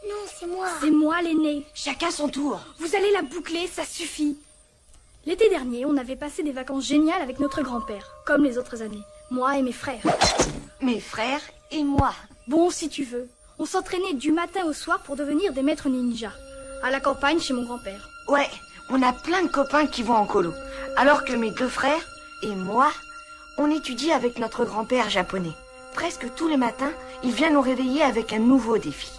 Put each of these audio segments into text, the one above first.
Non, c'est moi. C'est moi l'aîné. Chacun son tour. Vous allez la boucler, ça suffit. L'été dernier, on avait passé des vacances géniales avec notre grand-père, comme les autres années. Moi et mes frères. Mes frères et moi. Bon, si tu veux. On s'entraînait du matin au soir pour devenir des maîtres ninja. À la campagne chez mon grand-père. Ouais, on a plein de copains qui vont en colo. Alors que mes deux frères et moi, on étudie avec notre grand-père japonais. Presque tous les matins, il vient nous réveiller avec un nouveau défi.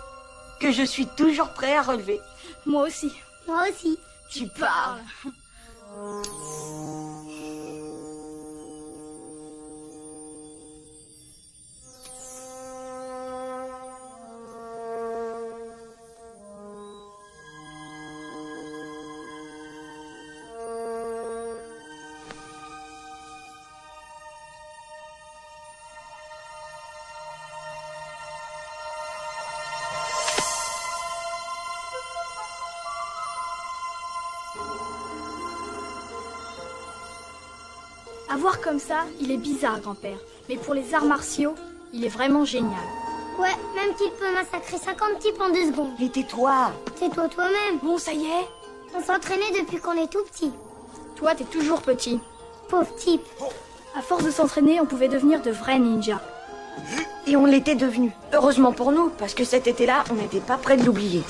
Que je suis toujours prêt à relever. Moi aussi. Moi aussi. Tu parles. À voir comme ça, il est bizarre, grand-père. Mais pour les arts martiaux, il est vraiment génial. Ouais, même qu'il peut massacrer 50 types en 2 secondes. Et tais-toi. Tais-toi toi-même. Bon, ça y est. On s'entraînait depuis qu'on est tout petit. Toi, t'es toujours petit. Pauvre type. À force de s'entraîner, on pouvait devenir de vrais ninjas. Et on l'était devenu. Heureusement pour nous, parce que cet été-là, on n'était pas prêt de l'oublier.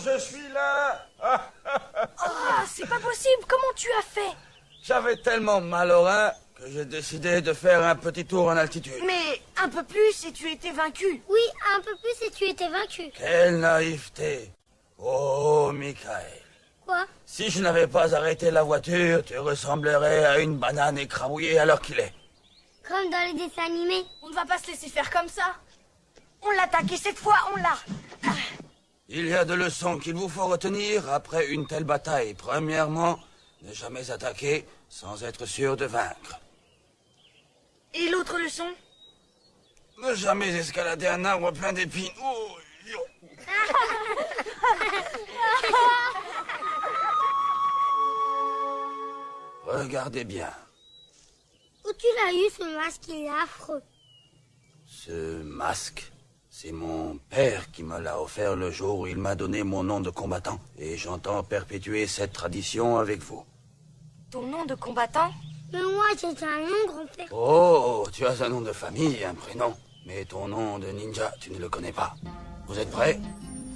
Je suis là. Ah, c'est pas possible. Comment tu as fait? J'avais tellement mal au rein que j'ai décidé de faire un petit tour en altitude. Mais un peu plus et tu étais vaincu. Oui, un peu plus et tu étais vaincu. Quelle naïveté. Oh, Michael. Quoi? Si je n'avais pas arrêté la voiture, tu ressemblerais à une banane écrabouillée à l'heure qu'il est. Comme dans les dessins animés. On ne va pas se laisser faire comme ça. On l'attaque et cette fois, on l'a. Il y a deux leçons qu'il vous faut retenir après une telle bataille. Premièrement, ne jamais attaquer sans être sûr de vaincre. Et l'autre leçon? Ne jamais escalader un arbre plein d'épines. Oh, regardez bien. Où tu l'as eu ce masque, il est affreux. Ce masque, c'est mon père qui me l'a offert le jour où il m'a donné mon nom de combattant. Et j'entends perpétuer cette tradition avec vous. Ton nom de combattant? Mais moi, j'ai un nom, grand-père. Oh, tu as un nom de famille, un prénom. Mais ton nom de ninja, tu ne le connais pas. Vous êtes prêts?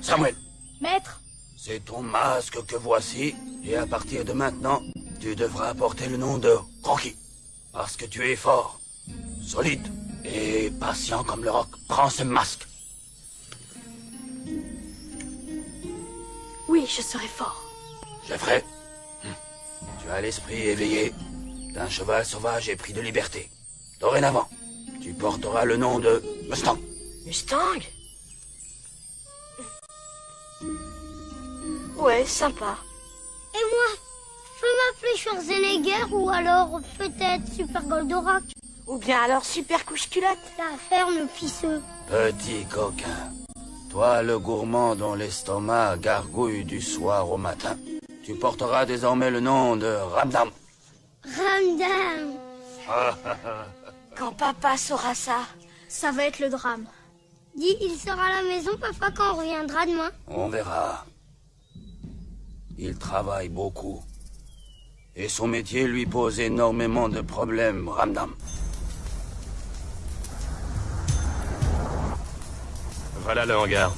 Samuel, Maître, c'est ton masque que voici. Et à partir de maintenant, tu devras porter le nom de Rocky. Parce que tu es fort, solide et patient comme le roc. Prends ce masque. oui, je serai fort. Jeffrey, tu as l'esprit éveillé d'un cheval sauvage et pris de liberté. Dorénavant, tu porteras le nom de Mustang. Mustang? Ouais, sympa. Et moi, je peux m'appeler Schwarzenegger ou alors peut-être Super Goldorak. Ou bien alors super couche-culotte. La ferme pisseux. Petit coquin, toi le gourmand dont l'estomac gargouille du soir au matin, tu porteras désormais le nom de Ramdam. Ramdam. Quand papa saura ça. Ça va être le drame. Dis, il sera à la maison, papa, quand on reviendra demain. On verra. Il travaille beaucoup. Et son métier lui pose énormément de problèmes, Ramdam. Voilà le hangar.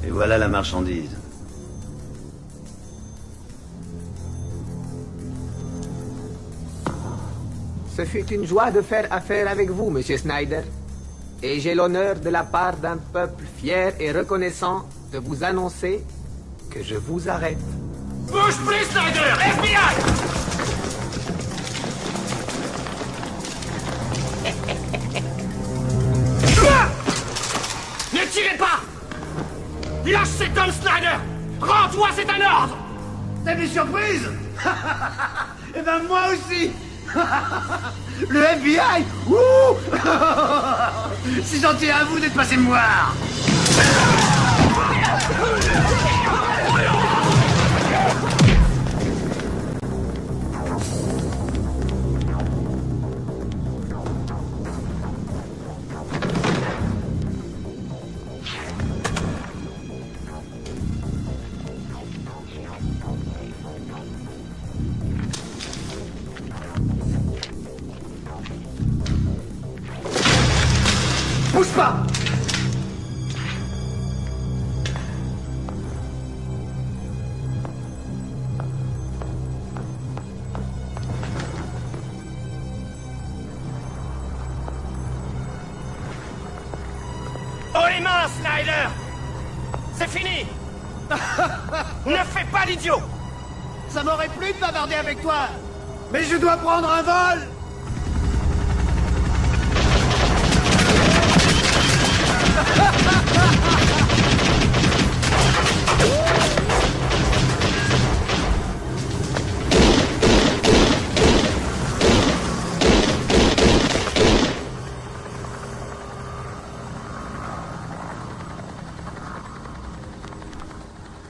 Et voilà la marchandise. Ce fut une joie de faire affaire avec vous, Monsieur Snyder. Et j'ai l'honneur de la part d'un peuple fier et reconnaissant de vous annoncer que je vous arrête. Bouge plus, Snyder! FBI! Ne tirez pas! Lâche cet homme, Snyder! Rends-toi, c'est un ordre! T'as des surprises? Eh ben moi aussi. Le FBI. Ouh. C'est gentil à vous d'être passé me voir. Bouge pas! Oh les mains, Snyder! C'est fini! Ne fais pas l'idiot! Ça m'aurait plu de bavarder avec toi, mais je dois prendre un vol.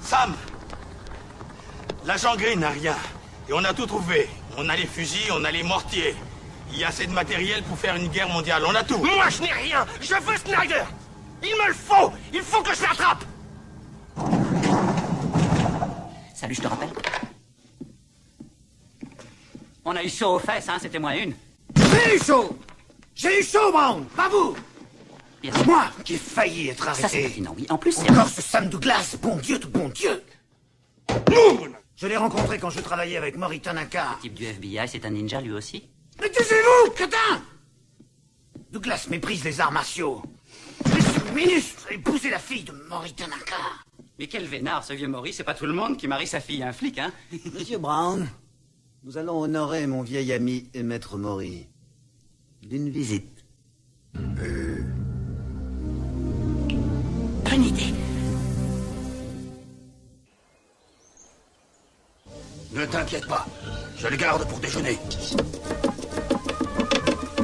Sam! L'agent Green n'a rien. Et on a tout trouvé. On a les fusils, on a les mortiers. Il y a assez de matériel pour faire une guerre mondiale. On a tout. Moi, je n'ai rien. Je veux Snyder. Il me le faut. Il faut que je l'attrape. Salut, je te rappelle. On a eu chaud aux fesses, hein, c'était moins une. Très chaud. J'ai eu chaud, Brown, pas vous. Bien sûr. Moi qui ai failli être Ça, c'est arrêté. pertinent, oui. En plus, c'est... Encore ce Sam Douglas, bon Dieu de bon Dieu. Je l'ai rencontré quand je travaillais avec Mori Tanaka. Le type du FBI, c'est un ninja, lui aussi? Mais taisez-vous, crétin! Douglas méprise les arts martiaux. Je suis ministre et épouser la fille de Mori Tanaka. Mais quel vénard, ce vieux Maurice. C'est pas tout le monde qui marie sa fille à un flic, hein? Monsieur Brown, nous allons honorer mon vieil ami et maître Mori d'une visite. Bonne idée. Ne t'inquiète pas, je le garde pour déjeuner.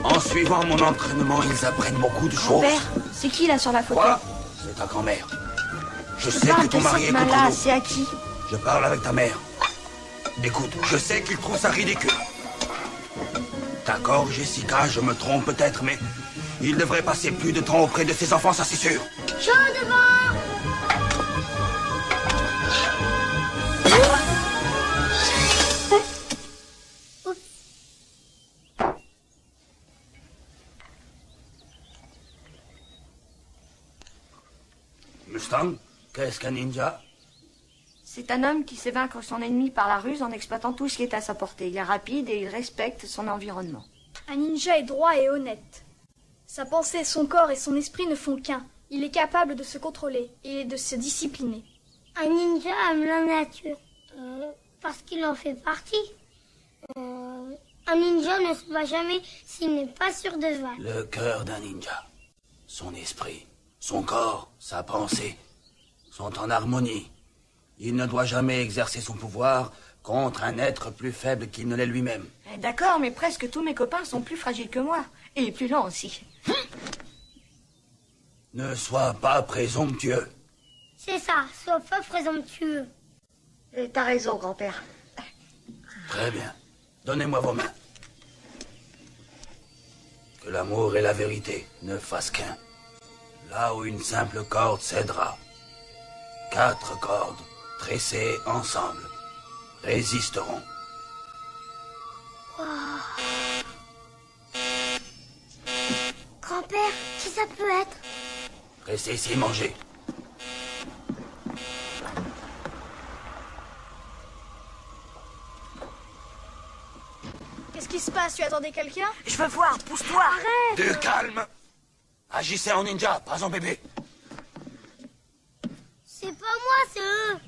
En suivant mon entraînement, ils apprennent beaucoup de choses. Père, c'est qui là sur la photo? Quoi? C'est ta grand-mère. Je sais que Parle ton de mari cette est main-là, contre nous. c'est à qui? Je parle avec ta mère. Écoute, je sais qu'il trouve ça ridicule. D'accord, Jessica, je me trompe peut-être, mais il devrait passer plus de temps auprès de ses enfants, ça c'est sûr. Chaud devant! Mustang, qu'est-ce qu'un ninja? C'est un homme qui sait vaincre son ennemi par la ruse en exploitant tout ce qui est à sa portée. Il est rapide et il respecte son environnement. Un ninja est droit et honnête. Sa pensée, son corps et son esprit ne font qu'un. Il est capable de se contrôler et de se discipliner. Un ninja aime la nature. Parce qu'il en fait partie. Un ninja ne se bat jamais s'il n'est pas sûr de se battre. Le cœur d'un ninja, son esprit, son corps, sa pensée, sont en harmonie. Il ne doit jamais exercer son pouvoir contre un être plus faible qu'il ne l'est lui-même. D'accord, mais presque tous mes copains sont plus fragiles que moi. Et plus lents aussi. Ne sois pas présomptueux. C'est ça, sois pas présomptueux. Et t'as raison, grand-père. Très bien. Donnez-moi vos mains. Que l'amour et la vérité ne fassent qu'un. Là où une simple corde cédera, 4 cordes tressées ensemble résisteront. Grand-père, qui ça peut être? Restez ici et mangez. Qu'est-ce qui se passe? Tu attendais quelqu'un? Je veux voir, pousse-toi. Du calme. Agissez en ninja, pas en bébé. C'est pas moi, c'est eux.